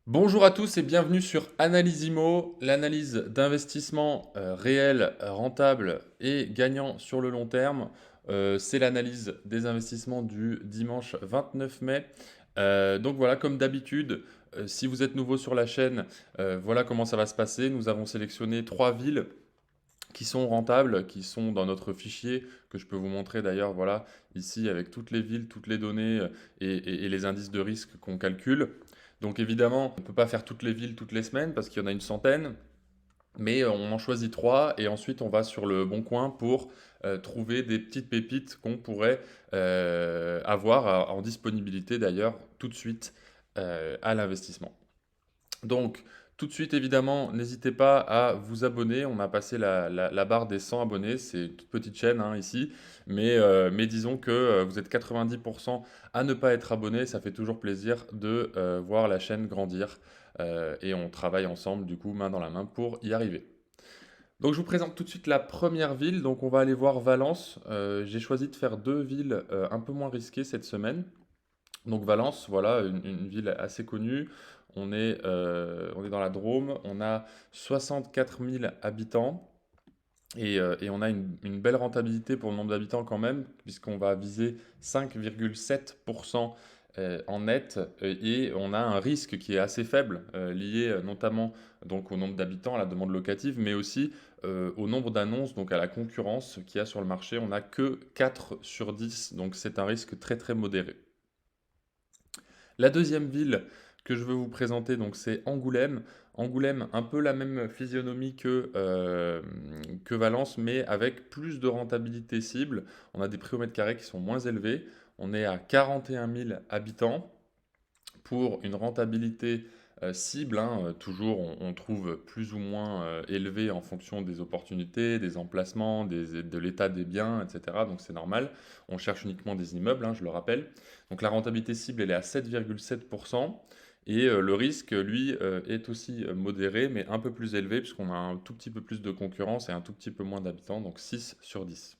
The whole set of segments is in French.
Bonjour à tous et bienvenue sur Analyse IMO, l'analyse d'investissement réel, rentable et gagnant sur le long terme. C'est l'analyse des investissements du dimanche 29 mai. Donc voilà, comme d'habitude, si vous êtes nouveau sur la chaîne, voilà comment ça va se passer. Nous avons sélectionné trois villes qui sont rentables, qui sont dans notre fichier, que je peux vous montrer d'ailleurs, voilà, ici avec toutes les villes, toutes les données et les indices de risque qu'on calcule. Donc évidemment, on ne peut pas faire toutes les villes toutes les semaines parce qu'il y en a une centaine, mais on en choisit trois et ensuite on va sur le bon coin pour trouver des petites pépites qu'on pourrait avoir en disponibilité d'ailleurs tout de suite à l'investissement. Donc, tout de suite, évidemment, n'hésitez pas à vous abonner. On a passé la barre des 100 abonnés. C'est une toute petite chaîne hein, ici. Mais disons que vous êtes 90% à ne pas être abonné. Ça fait toujours plaisir de voir la chaîne grandir. Et on travaille ensemble, du coup, main dans la main pour y arriver. Donc, je vous présente tout de suite la première ville. Donc, on va aller voir Valence. J'ai choisi de faire deux villes un peu moins risquées cette semaine. Donc Valence, voilà, une ville assez connue. On est dans la Drôme, on a 64 000 habitants et on a une belle rentabilité pour le nombre d'habitants quand même, puisqu'on va viser 5,7% en net et on a un risque qui est assez faible, lié notamment donc au nombre d'habitants, à la demande locative, mais aussi au nombre d'annonces, donc à la concurrence qu'il y a sur le marché. On n'a que 4 sur 10, donc c'est un risque très très modéré. La deuxième ville que je veux vous présenter, donc c'est Angoulême. Angoulême, un peu la même physionomie que Valence, mais avec plus de rentabilité cible. On a des prix au mètre carré qui sont moins élevés. On est à 41 000 habitants pour une rentabilité cible, hein, toujours on trouve plus ou moins élevé en fonction des opportunités, des emplacements, de l'état des biens, etc. Donc c'est normal. On cherche uniquement des immeubles, hein, je le rappelle. Donc la rentabilité cible, elle est à 7,7%. Et le risque, lui, est aussi modéré, mais un peu plus élevé, puisqu'on a un tout petit peu plus de concurrence et un tout petit peu moins d'habitants, donc 6 sur 10.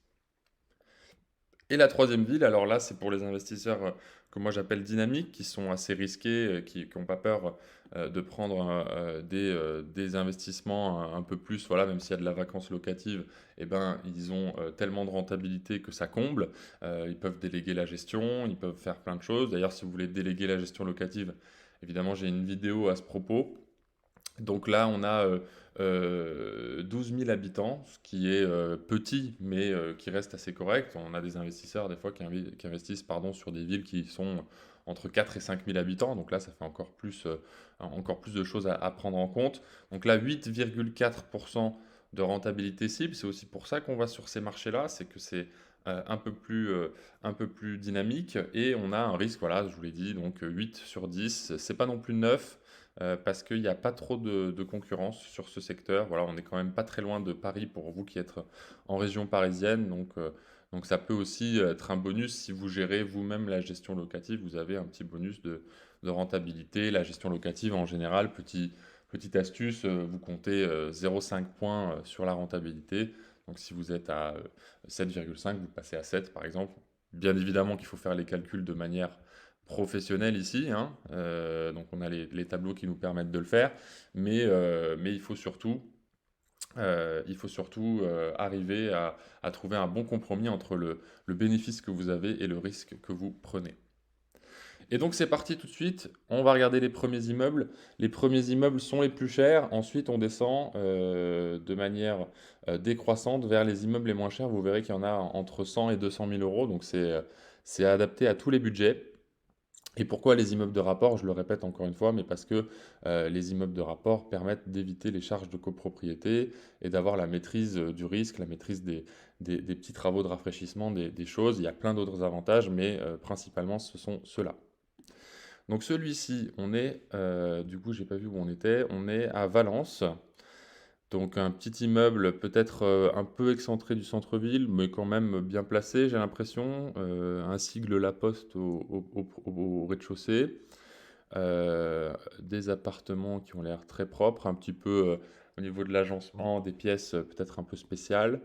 Et la troisième ville, alors là, c'est pour les investisseurs que moi j'appelle dynamiques, qui sont assez risqués, qui n'ont pas peur de prendre des investissements un peu plus, voilà, même s'il y a de la vacance locative, eh ben, ils ont tellement de rentabilité que ça comble. Ils peuvent déléguer la gestion, ils peuvent faire plein de choses. D'ailleurs, si vous voulez déléguer la gestion locative, évidemment, j'ai une vidéo à ce propos. Donc là, on a 12 000 habitants, ce qui est petit, mais qui reste assez correct. On a des investisseurs, des fois, qui investissent pardon, sur des villes qui sont entre 4 et 5 000 habitants. Donc là, ça fait encore plus de choses à prendre en compte. Donc là, 8,4% de rentabilité cible. C'est aussi pour ça qu'on va sur ces marchés-là. C'est que c'est un peu plus dynamique. Et on a un risque, voilà, je vous l'ai dit, donc 8 sur 10. C'est pas non plus 9 parce qu'il n'y a pas trop de concurrence sur ce secteur. Voilà, on n'est quand même pas très loin de Paris pour vous qui êtes en région parisienne. Donc ça peut aussi être un bonus si vous gérez vous-même la gestion locative. Vous avez un petit bonus de rentabilité. La gestion locative en général, petite astuce, vous comptez 0,5 points sur la rentabilité. Donc si vous êtes à 7,5, vous passez à 7 par exemple. Bien évidemment qu'il faut faire les calculs de manière professionnel ici, hein, donc on a les tableaux qui nous permettent de le faire, mais il faut surtout arriver à trouver un bon compromis entre le bénéfice que vous avez et le risque que vous prenez. Et donc c'est parti tout de suite, on va regarder les premiers immeubles. Les premiers immeubles sont les plus chers, ensuite on descend de manière décroissante vers les immeubles les moins chers. Vous verrez qu'il y en a entre 100 et 200 000 euros, donc c'est adapté à tous les budgets. Et pourquoi les immeubles de rapport? Je le répète encore une fois, mais parce que les immeubles de rapport permettent d'éviter les charges de copropriété et d'avoir la maîtrise du risque, la maîtrise des petits travaux de rafraîchissement, des choses. Il y a plein d'autres avantages, mais principalement ce sont ceux-là. Donc celui-ci, du coup j'ai pas vu où on était, on est à Valence. Donc un petit immeuble peut-être un peu excentré du centre-ville, mais quand même bien placé, j'ai l'impression. Un sigle La Poste au rez-de-chaussée. Des appartements qui ont l'air très propres, un petit peu au niveau de l'agencement, des pièces peut-être un peu spéciales.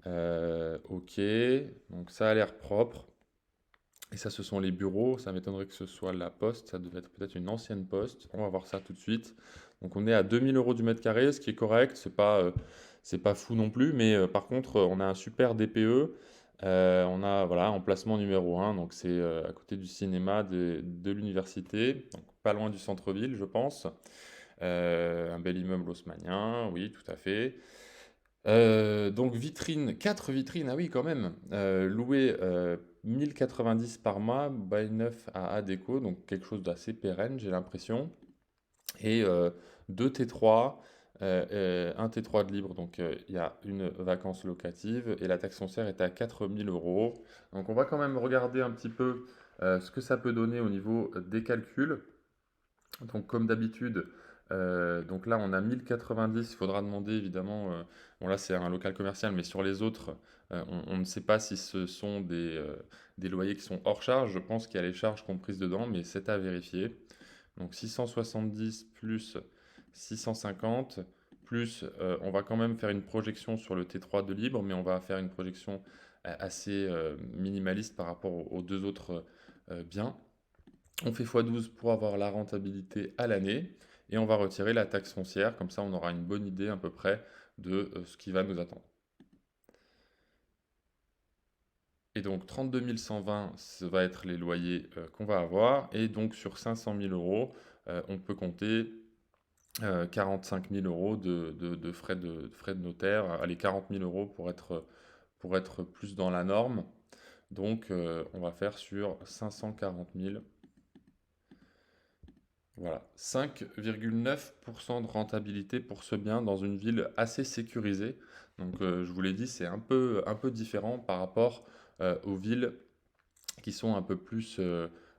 Ok, donc ça a l'air propre. Et ça, ce sont les bureaux. Ça m'étonnerait que ce soit la poste. Ça devait être peut-être une ancienne poste. On va voir ça tout de suite. Donc on est à 2000 euros du mètre carré, ce qui est correct. C'est pas fou non plus. Mais par contre, on a un super DPE. On a voilà, emplacement numéro un. Donc c'est à côté du cinéma de l'université. Donc pas loin du centre-ville, je pense. Un bel immeuble haussmannien, oui, tout à fait. Donc vitrine, 4 vitrines, ah oui quand même. Loué 1090 par mois, bail neuf à Adéco, donc quelque chose d'assez pérenne, j'ai l'impression. Et 2 T3, un T3 de libre, donc il y a une vacance locative et la taxe foncière est à 4000 euros. Donc on va quand même regarder un petit peu ce que ça peut donner au niveau des calculs. Donc comme d'habitude, donc là on a 1090, il faudra demander évidemment, bon là c'est un local commercial, mais sur les autres, on ne sait pas si ce sont des loyers qui sont hors charge, je pense qu'il y a les charges comprises dedans, mais c'est à vérifier. Donc 670 plus 650, plus on va quand même faire une projection sur le T3 de libre, mais on va faire une projection assez minimaliste par rapport aux deux autres biens. On fait x12 pour avoir la rentabilité à l'année et on va retirer la taxe foncière, comme ça on aura une bonne idée à peu près de ce qui va nous attendre. Et donc 32 120, ça va être les loyers qu'on va avoir. Et donc sur 500 000 euros, on peut compter 45 000 euros frais de notaire. Allez, 40 000 euros pour être plus dans la norme. Donc on va faire sur 540 000. Voilà, 5,9% de rentabilité pour ce bien dans une ville assez sécurisée. Donc, je vous l'ai dit, c'est un peu différent par rapport aux villes qui sont un peu plus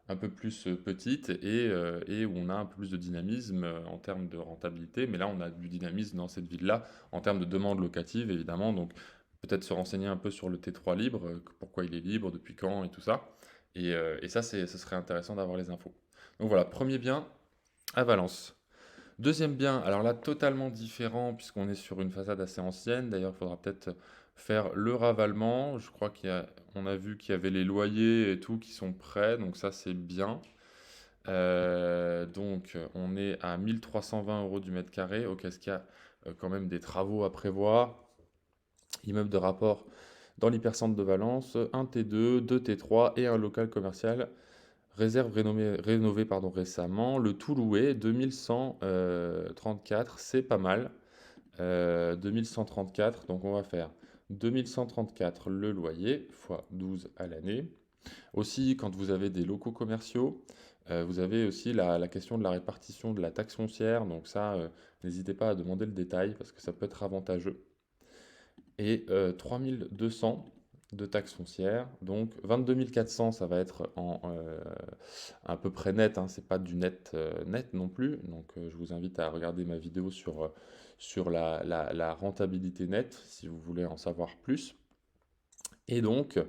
petites et où on a un peu plus de dynamisme en termes de rentabilité. Mais là, on a du dynamisme dans cette ville-là en termes de demande locative, évidemment. Donc, peut-être se renseigner un peu sur le T3 libre, pourquoi il est libre, depuis quand et tout ça. Et ça, ce serait intéressant d'avoir les infos. Donc voilà, premier bien, à Valence. Deuxième bien, alors là totalement différent puisqu'on est sur une façade assez ancienne. D'ailleurs, il faudra peut-être faire le ravalement. Je crois on a vu qu'il y avait les loyers et tout qui sont prêts, donc ça c'est bien. Donc on est à 1320 euros du mètre carré. Ok, est-ce qu'il y a quand même des travaux à prévoir? Immeuble de rapport dans l'hypercentre de Valence, un T2, 2 T3 et un local commercial. Réserve rénovée pardon, récemment. Le tout loué, 2134, c'est pas mal. 2134, donc on va faire 2134 le loyer, fois 12 à l'année. Aussi, quand vous avez des locaux commerciaux, vous avez aussi la question de la répartition de la taxe foncière. Donc ça, n'hésitez pas à demander le détail parce que ça peut être avantageux. Et 3200 de taxes foncières. Donc 22 400, ça va être à peu près net, hein, c'est pas du net net non plus. Donc je vous invite à regarder ma vidéo sur la rentabilité nette si vous voulez en savoir plus. Et donc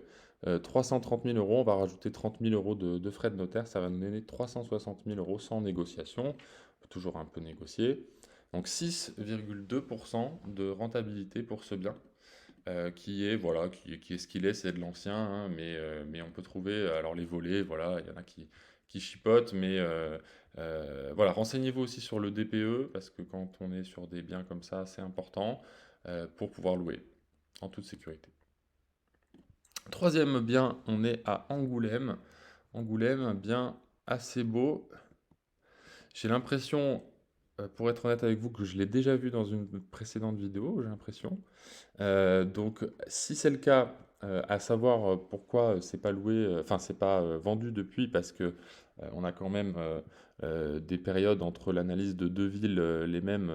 330 000 euros, on va rajouter 30 000 euros de frais de notaire, ça va nous donner 360 000 euros sans négociation. On peut toujours un peu négocier. Donc 6,2% de rentabilité pour ce bien qui est voilà, qui est ce qu'il est, c'est de l'ancien, hein, mais on peut trouver alors les volets, voilà, il y en a qui chipotent, mais voilà, renseignez-vous aussi sur le DPE parce que quand on est sur des biens comme ça, c'est important pour pouvoir louer en toute sécurité. Troisième bien, on est à Angoulême. Angoulême, un bien assez beau. J'ai l'impression, pour être honnête avec vous, que je l'ai déjà vu dans une précédente vidéo, j'ai l'impression. Donc, si c'est le cas, à savoir pourquoi c'est pas loué, enfin c'est pas vendu depuis, parce que on a quand même des périodes entre l'analyse de deux villes les mêmes,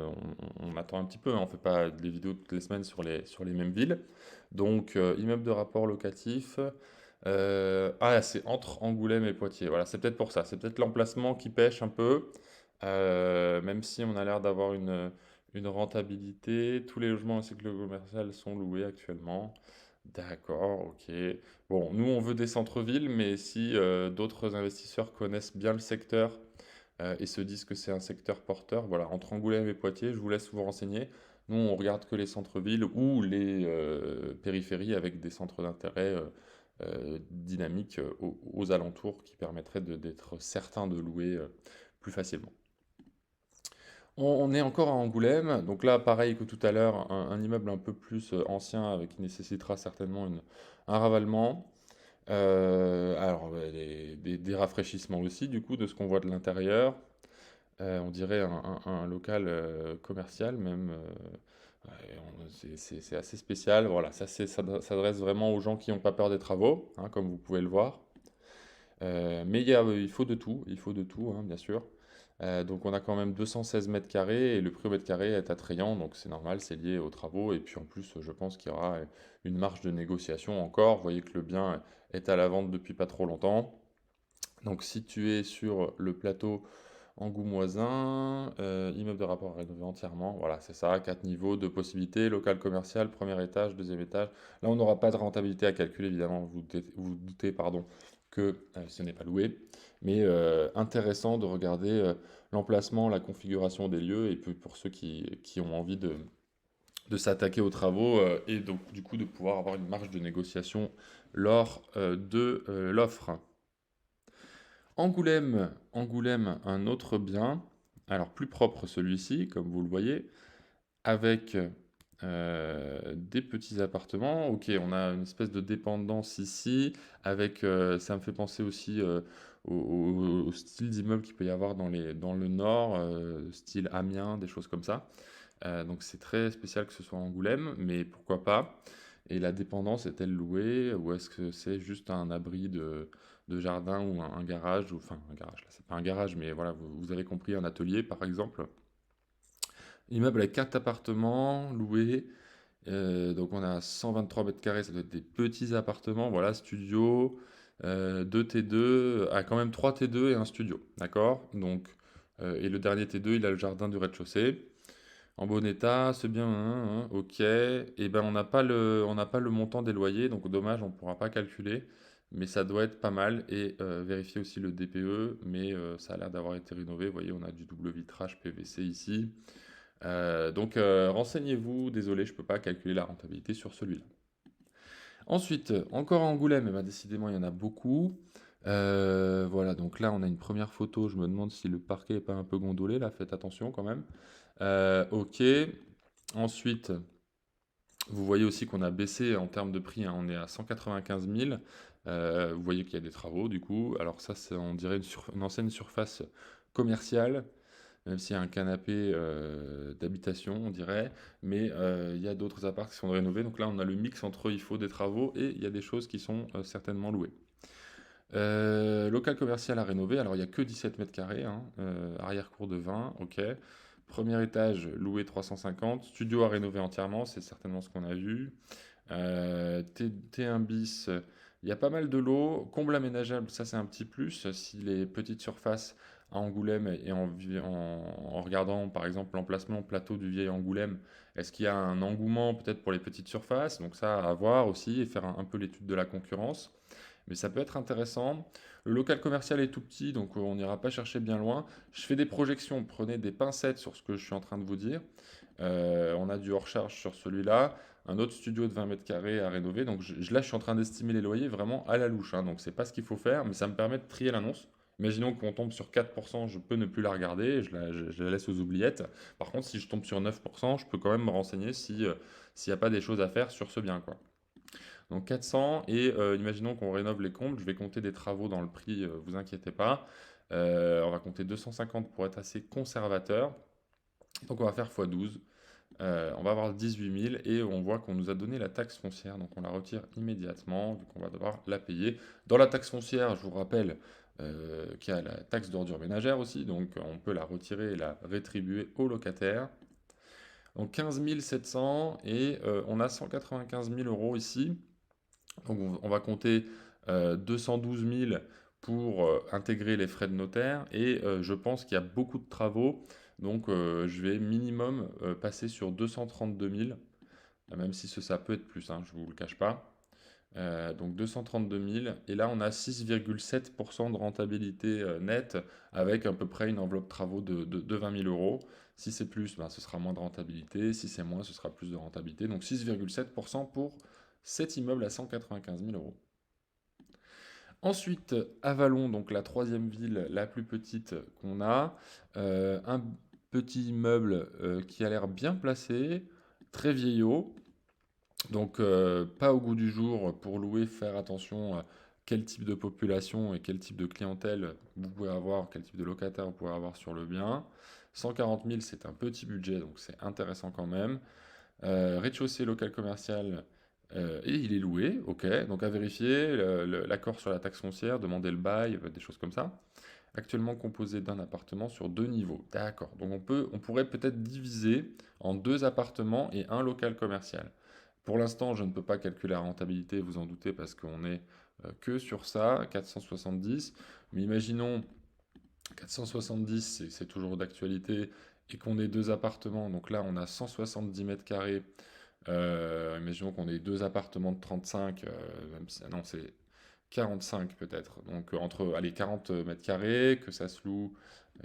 on attend un petit peu, hein, on fait pas des vidéos toutes les semaines sur les mêmes villes. Donc, immeuble de rapport locatif. Ah, c'est entre Angoulême et Poitiers. Voilà, c'est peut-être pour ça. C'est peut-être l'emplacement qui pêche un peu, même si on a l'air d'avoir une rentabilité. Tous les logements en cycle commercial sont loués actuellement. D'accord, ok. Bon, nous, on veut des centres-villes, mais si d'autres investisseurs connaissent bien le secteur et se disent que c'est un secteur porteur, voilà, entre Angoulême et Poitiers, je vous laisse vous renseigner. Nous, on regarde que les centres-villes ou les périphéries avec des centres d'intérêt dynamique aux alentours qui permettrait d'être certain de louer plus facilement. On est encore à Angoulême, donc là, pareil que tout à l'heure, un immeuble un peu plus ancien qui nécessitera certainement un ravalement. Alors, des rafraîchissements aussi, du coup, de ce qu'on voit de l'intérieur. On dirait un local commercial même. Ouais, c'est assez spécial. Voilà, ça s'adresse vraiment aux gens qui n'ont pas peur des travaux, hein, comme vous pouvez le voir. Mais il faut de tout, hein, bien sûr. Donc on a quand même 216 mètres carrés et le prix au mètre carré est attrayant, donc c'est normal, c'est lié aux travaux. Et puis en plus, je pense qu'il y aura une marge de négociation encore. Vous voyez que le bien est à la vente depuis pas trop longtemps. Donc situé sur le plateau Angoumoisin, immeuble de rapport à rénover entièrement. Voilà, c'est ça, 4 niveaux, 2 possibilités, local commercial, premier étage, deuxième étage. Là, on n'aura pas de rentabilité à calculer, évidemment, vous doutez, pardon, que ce n'est pas loué. Mais intéressant de regarder l'emplacement, la configuration des lieux, et puis pour ceux qui ont envie de s'attaquer aux travaux, et donc du coup de pouvoir avoir une marge de négociation lors de l'offre. Angoulême, un autre bien, alors plus propre celui-ci, comme vous le voyez, avec des petits appartements. Ok, on a une espèce de dépendance ici, avec, ça me fait penser aussi au style d'immeuble qu'il peut y avoir dans le nord, style Amiens, des choses comme ça. Donc c'est très spécial que ce soit Angoulême, mais pourquoi pas? Et la dépendance est-elle louée ou est-ce que c'est juste un abri de jardin ou un garage, ou, enfin un garage, là c'est pas un garage, mais voilà, vous avez compris, un atelier par exemple. Immeuble avec 4 appartements loués, donc on a 123 mètres carrés, ça doit être des petits appartements, voilà, studio, 2 T2, ah quand même 3 T2 et un studio, d'accord? Donc, et le dernier T2, il a le jardin du rez-de-chaussée. En bon état, c'est bien, ok. Et ben on n'a pas le montant des loyers, donc dommage, on ne pourra pas calculer, mais ça doit être pas mal. Et vérifier aussi le DPE, mais ça a l'air d'avoir été rénové. Vous voyez, on a du double vitrage PVC ici. Donc renseignez-vous, désolé, je ne peux pas calculer la rentabilité sur celui-là. Ensuite, encore à Angoulême, eh ben, décidément, il y en a beaucoup. Voilà, donc là, on a une première photo. Je me demande si le parquet n'est pas un peu gondolé, là, faites attention quand même. Ok. Ensuite, vous voyez aussi qu'on a baissé en termes de prix, hein, on est à 195 000. Vous voyez qu'il y a des travaux, du coup. Alors ça, c'est, on dirait une ancienne surface commerciale, même s'il y a un canapé d'habitation, on dirait. Mais il y a d'autres apparts qui sont rénovés. Donc là, on a le mix entre il faut des travaux et il y a des choses qui sont certainement louées. Local commercial à rénover, alors il n'y a que 17 mètres carrés, hein, arrière-cour de 20, ok. Premier étage loué 350, studio à rénover entièrement, c'est certainement ce qu'on a vu. T1 bis, il y a pas mal de lots. Comble aménageable, ça c'est un petit plus. Si les petites surfaces à Angoulême et en regardant par exemple l'emplacement plateau du vieil Angoulême, est-ce qu'il y a un engouement peut-être pour les petites surfaces? Donc ça à voir aussi et faire un peu l'étude de la concurrence, mais ça peut être intéressant. Le local commercial est tout petit, donc on n'ira pas chercher bien loin. Je fais des projections, prenez des pincettes sur ce que je suis en train de vous dire. On a du hors-charge sur celui-là, un autre studio de 20 mètres carrés à rénover. Donc là, je suis en train d'estimer les loyers vraiment à la louche, hein. Donc c'est pas ce qu'il faut faire, mais ça me permet de trier l'annonce. Imaginons qu'on tombe sur 4%, je peux ne plus la regarder, je la laisse aux oubliettes. Par contre, si je tombe sur 9%, je peux quand même me renseigner si, s'il n'y a pas des choses à faire sur ce bien, quoi. Donc 400, et imaginons qu'on rénove les combles, je vais compter des travaux dans le prix, vous inquiétez pas. On va compter 250 pour être assez conservateur. Donc on va faire x12. On va avoir 18 000 et on voit qu'on nous a donné la taxe foncière. Donc on la retire immédiatement vu qu'on va devoir la payer. Dans la taxe foncière, je vous rappelle qu'il y a la taxe d'ordure ménagère aussi. Donc on peut la retirer et la rétribuer aux locataires. Donc 15 700 et on a 195 000 euros ici. Donc on va compter 212 000 pour intégrer les frais de notaire et je pense qu'il y a beaucoup de travaux, donc je vais minimum passer sur 232 000, même si ça peut être plus, hein, je ne vous le cache pas. Donc 232 000 et là on a 6,7% de rentabilité nette avec à peu près une enveloppe travaux de 20 000 euros. Si c'est plus, ben, ce sera moins de rentabilité. Si c'est moins, ce sera plus de rentabilité. Donc 6,7% pour cet immeuble à 195 000 euros. Ensuite, Avalon, donc la troisième ville la plus petite qu'on a. Un petit immeuble qui a l'air bien placé, très vieillot. Donc, pas au goût du jour pour louer, faire attention à quel type de population et quel type de clientèle vous pouvez avoir, quel type de locataire vous pouvez avoir sur le bien. 140 000, c'est un petit budget, donc c'est intéressant quand même. Rez-de-chaussée, local commercial, et il est loué, ok. Donc à vérifier, l'accord sur la taxe foncière, demander le bail, des choses comme ça. Actuellement composé d'un appartement sur deux niveaux. D'accord. Donc on pourrait peut-être diviser en deux appartements et un local commercial. Pour l'instant, je ne peux pas calculer la rentabilité, vous en doutez, parce qu'on est que sur ça, 470. Mais imaginons 470, c'est toujours d'actualité, et qu'on ait deux appartements. Donc là, on a 170 mètres carrés. Imaginons qu'on ait deux appartements de 35, non, c'est 45 peut-être. Donc entre, allez, 40 mètres carrés, que ça se loue,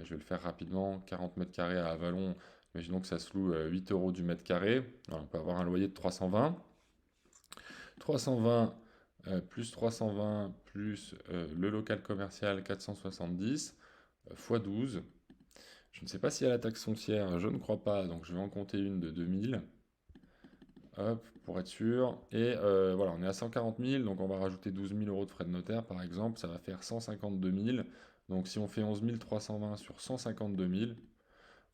je vais le faire rapidement, 40 mètres carrés à Avalon, imaginons que ça se loue 8 euros du mètre carré. Alors, on peut avoir un loyer de 320. 320 plus 320 plus le local commercial 470 fois 12. Je ne sais pas s'il y a la taxe foncière, je ne crois pas, donc je vais en compter une de 2000. Hop, pour être sûr. Et voilà, on est à 140 000, donc on va rajouter 12 000 euros de frais de notaire, par exemple, ça va faire 152 000. Donc si on fait 11 320 sur 152 000, vous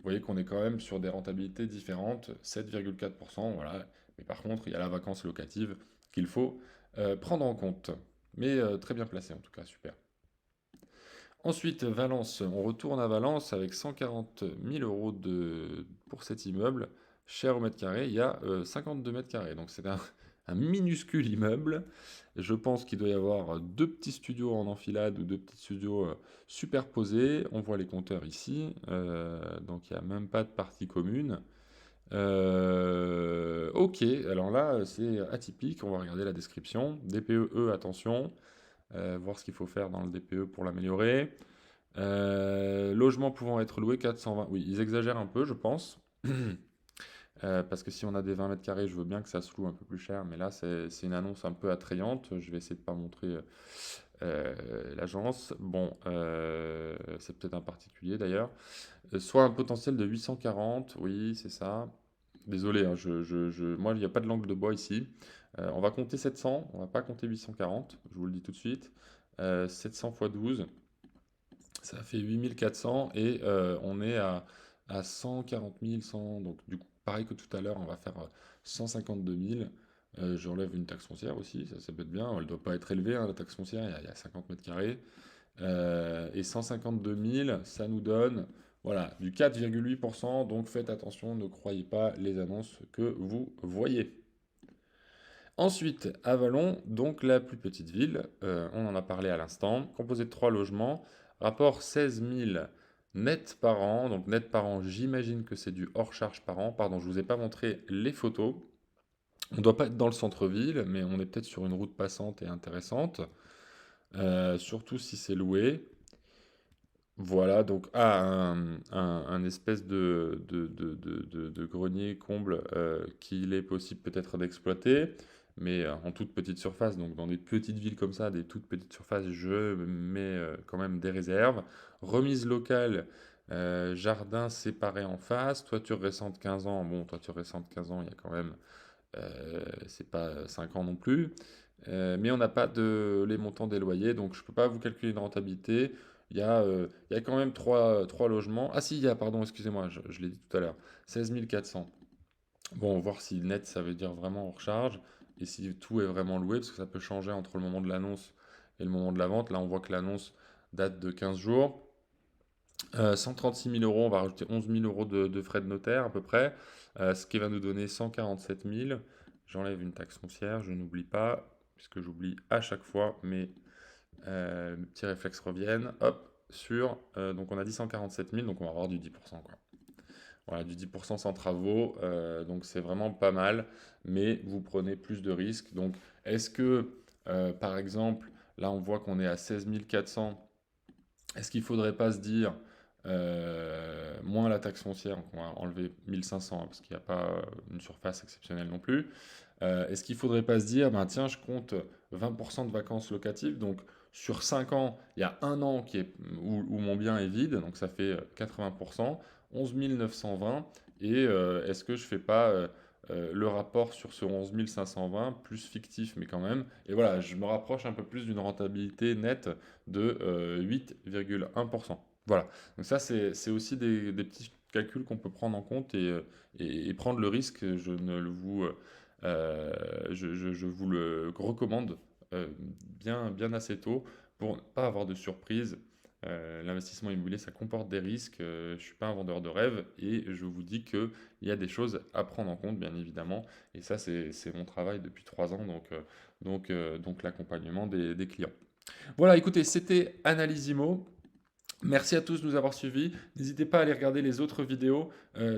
voyez qu'on est quand même sur des rentabilités différentes, 7,4%, voilà. Mais par contre, il y a la vacance locative qu'il faut prendre en compte. Mais très bien placé en tout cas, super. Ensuite, Valence, on retourne à Valence avec 140 000 euros pour cet immeuble. Cher au mètre carré, il y a 52 mètres carrés. Donc c'est un minuscule immeuble. Je pense qu'il doit y avoir deux petits studios en enfilade ou deux petits studios superposés. On voit les compteurs ici. Donc il n'y a même pas de partie commune. Ok, alors là c'est atypique. On va regarder la description. DPE, attention. Voir ce qu'il faut faire dans le DPE pour l'améliorer. Logement pouvant être loué 420. Oui, ils exagèrent un peu, je pense. Parce que si on a des 20 mètres carrés, je veux bien que ça se loue un peu plus cher. Mais là, c'est une annonce un peu attrayante. Je vais essayer de ne pas montrer l'agence. Bon, c'est peut-être un particulier d'ailleurs. Soit un potentiel de 840. Oui, c'est ça. Désolé, hein, moi, il n'y a pas de langue de bois ici. On va compter 700. On va pas compter 840. Je vous le dis tout de suite. 700 x 12. Ça fait 8400 et on est à 140 000, 100, donc du coup, pareil que tout à l'heure, on va faire 152 000. J'enlève une taxe foncière aussi, ça peut être bien. Elle ne doit pas être élevée, hein, la taxe foncière, il y a 50 mètres carrés. Et 152 000, ça nous donne voilà, du 4,8%. Donc faites attention, ne croyez pas les annonces que vous voyez. Ensuite, Avalon, donc la plus petite ville, on en a parlé à l'instant, composée de 3 logements, rapport 16 000 net par an. Donc net par an, j'imagine que c'est du hors charge par an. Pardon, je ne vous ai pas montré les photos. On ne doit pas être dans le centre-ville, mais on est peut-être sur une route passante et intéressante, surtout si c'est loué. Voilà, donc un espèce de grenier comble qu'il est possible peut-être d'exploiter, mais en toute petite surface. Donc dans des petites villes comme ça, des toutes petites surfaces, je mets quand même des réserves. Remise locale, jardin séparé en face, toiture récente 15 ans. Bon, toiture récente 15 ans, il y a quand même, c'est pas 5 ans non plus. Mais on n'a pas les montants des loyers, donc je ne peux pas vous calculer une rentabilité. Il y a quand même trois logements. Ah si, il y a, pardon, excusez-moi, je l'ai dit tout à l'heure, 16 400. Bon, on va voir si net, ça veut dire vraiment hors charge, et si tout est vraiment loué, parce que ça peut changer entre le moment de l'annonce et le moment de la vente. Là, on voit que l'annonce date de 15 jours. 136 000 euros, on va rajouter 11 000 euros de frais de notaire à peu près, ce qui va nous donner 147 000. J'enlève une taxe foncière, je n'oublie pas, puisque j'oublie à chaque fois, mais mes petits réflexes reviennent. Hop, donc on a dit 147 000, donc on va avoir du 10%, quoi. Voilà, du 10% sans travaux, donc c'est vraiment pas mal, mais vous prenez plus de risques. Donc est-ce que, par exemple, là on voit qu'on est à 16 400, est-ce qu'il ne faudrait pas se dire, moins la taxe foncière, donc on va enlever 1500, hein, parce qu'il n'y a pas une surface exceptionnelle non plus. Est-ce qu'il ne faudrait pas se dire, ben, tiens, je compte 20% de vacances locatives, donc sur 5 ans, il y a un an où mon bien est vide, donc ça fait 80%, 11 920. Et est-ce que je fais pas le rapport sur ce 11 520, plus fictif, mais quand même. Et voilà, je me rapproche un peu plus d'une rentabilité nette de 8,1%. Voilà, donc ça c'est aussi des petits calculs qu'on peut prendre en compte et prendre le risque. Je ne le vous, je vous le recommande euh, bien assez tôt pour ne pas avoir de surprise. L'investissement immobilier, ça comporte des risques. Je ne suis pas un vendeur de rêve et je vous dis qu'il y a des choses à prendre en compte, bien évidemment. Et ça, c'est mon travail depuis 3 ans, donc l'accompagnement des clients. Voilà, écoutez, c'était Analysimo. Merci à tous de nous avoir suivis. N'hésitez pas à aller regarder les autres vidéos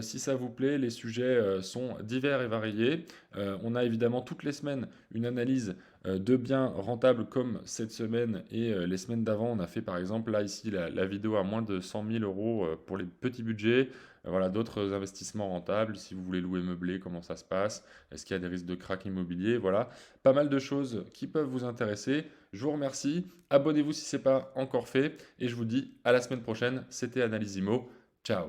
si ça vous plaît. Les sujets sont divers et variés. On a évidemment toutes les semaines une analyse de biens rentables comme cette semaine et les semaines d'avant. On a fait par exemple là ici la vidéo à moins de 100 000 euros pour les petits budgets. Voilà, d'autres investissements rentables. Si vous voulez louer meublé, comment ça se passe? Est-ce qu'il y a des risques de crack immobilier? Voilà, pas mal de choses qui peuvent vous intéresser. Je vous remercie. Abonnez-vous si ce n'est pas encore fait. Et je vous dis à la semaine prochaine. C'était Analysimo. Ciao.